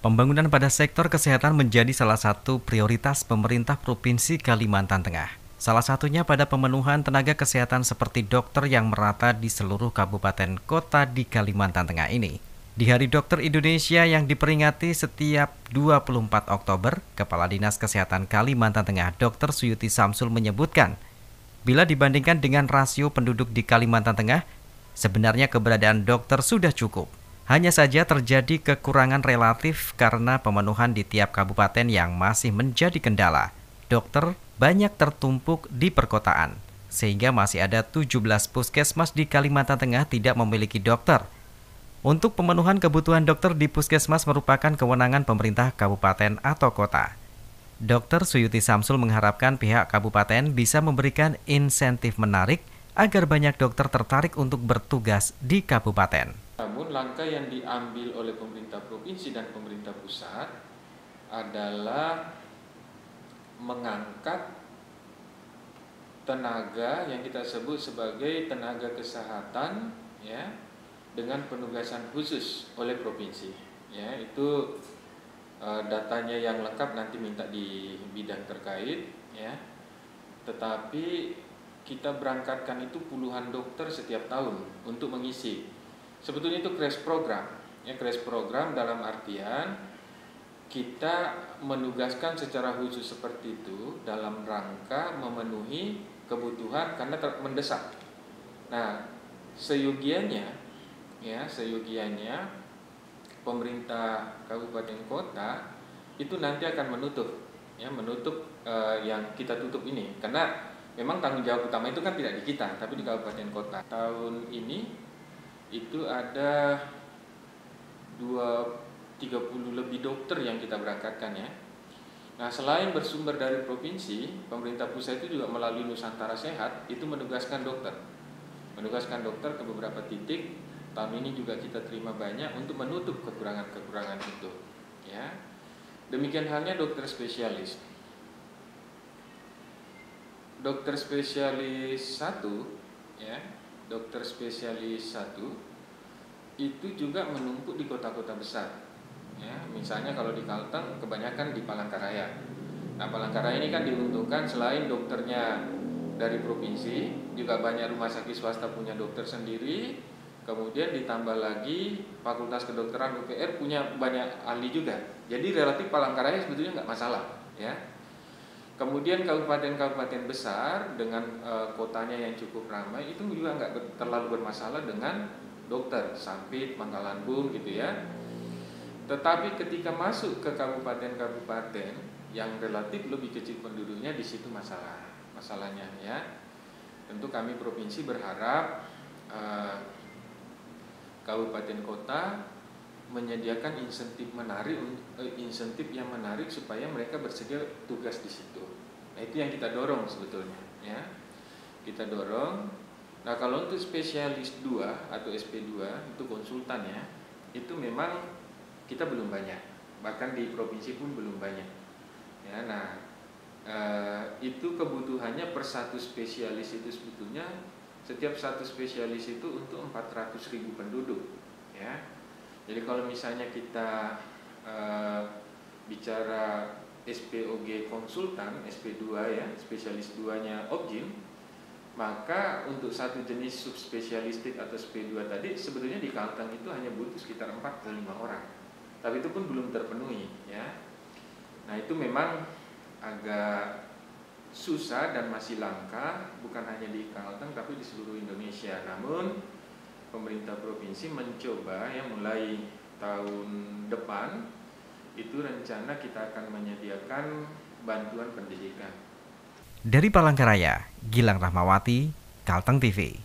Pembangunan pada sektor kesehatan menjadi salah satu prioritas pemerintah Provinsi Kalimantan Tengah. Salah satunya pada pemenuhan tenaga kesehatan seperti dokter yang merata di seluruh kabupaten kota di Kalimantan Tengah ini. Di Hari Dokter Indonesia yang diperingati setiap 24 Oktober, Kepala Dinas Kesehatan Kalimantan Tengah Dr. Suyuti Samsul menyebutkan, bila dibandingkan dengan rasio penduduk di Kalimantan Tengah, sebenarnya keberadaan dokter sudah cukup. Hanya saja terjadi kekurangan relatif karena pemenuhan di tiap kabupaten yang masih menjadi kendala. Dokter banyak tertumpuk di perkotaan, sehingga masih ada 17 puskesmas di Kalimantan Tengah tidak memiliki dokter. Untuk pemenuhan kebutuhan dokter di puskesmas merupakan kewenangan pemerintah kabupaten atau kota. Dr. Suyuti Samsul mengharapkan pihak kabupaten bisa memberikan insentif menarik agar banyak dokter tertarik untuk bertugas di kabupaten. Namun langkah yang diambil oleh pemerintah provinsi dan pemerintah pusat adalah mengangkat tenaga yang kita sebut sebagai tenaga kesehatan ya, dengan penugasan khusus oleh provinsi. Ya, itu datanya yang lengkap nanti minta di bidang terkait ya. Tetapi kita berangkatkan itu puluhan dokter setiap tahun untuk mengisi. Sebetulnya itu crash program. Ya, crash program dalam artian kita menugaskan secara khusus seperti itu dalam rangka memenuhi kebutuhan karena mendesak. Nah, seyogianya pemerintah kabupaten kota itu nanti akan menutup yang kita tutup ini, karena memang tanggung jawab utama itu kan tidak di kita tapi di kabupaten kota. Tahun ini itu ada 30 lebih dokter yang kita berangkatkan ya. Nah, selain bersumber dari provinsi, pemerintah pusat itu juga melalui Nusantara Sehat itu menugaskan dokter ke beberapa titik. Tahun ini juga kita terima banyak untuk menutup kekurangan-kekurangan itu ya. Demikian halnya dokter spesialis. Dokter spesialis 1 ya, dokter spesialis 1 itu juga menumpuk di kota-kota besar ya. Misalnya kalau di Kalteng kebanyakan di Palangkaraya. Nah, Palangkaraya ini kan diuntungkan selain dokternya dari provinsi, juga banyak rumah sakit swasta punya dokter sendiri. Kemudian ditambah lagi Fakultas Kedokteran UPR punya banyak ahli juga. Jadi relatif Palangkaraya sebetulnya nggak masalah ya. Kemudian kabupaten-kabupaten besar dengan kotanya yang cukup ramai itu juga nggak terlalu bermasalah dengan dokter, Sampit, Pangkalan Bun gitu ya. Tetapi ketika masuk ke kabupaten-kabupaten yang relatif lebih kecil penduduknya, di situ masalahnya ya. Tentu kami provinsi berharap kabupaten kota menyediakan insentif yang menarik supaya mereka bersedia tugas di situ. Nah, itu yang kita dorong sebetulnya ya. Kita dorong. Nah, kalau untuk spesialis 2 atau SP2 itu konsultan ya, itu memang kita belum banyak. Bahkan di provinsi pun belum banyak. Ya, nah itu kebutuhannya per satu spesialis itu sebetulnya setiap satu spesialis itu untuk 400.000 penduduk ya. Jadi kalau misalnya kita bicara SPOG konsultan, SP2 ya, spesialis 2-nya Objin, maka untuk satu jenis subspesialistik atau SP2 tadi sebetulnya di Kalteng itu hanya butuh sekitar 4 atau 5 orang. Tapi itu pun belum terpenuhi ya. Nah, itu memang agak susah dan masih langka, bukan hanya di Kalteng tapi di seluruh Indonesia. Namun pemerintah provinsi mencoba ya, mulai tahun depan itu rencana kita akan menyediakan bantuan pendidikan. Dari Palangkaraya, Gilang Rahmawati, Kalteng TV.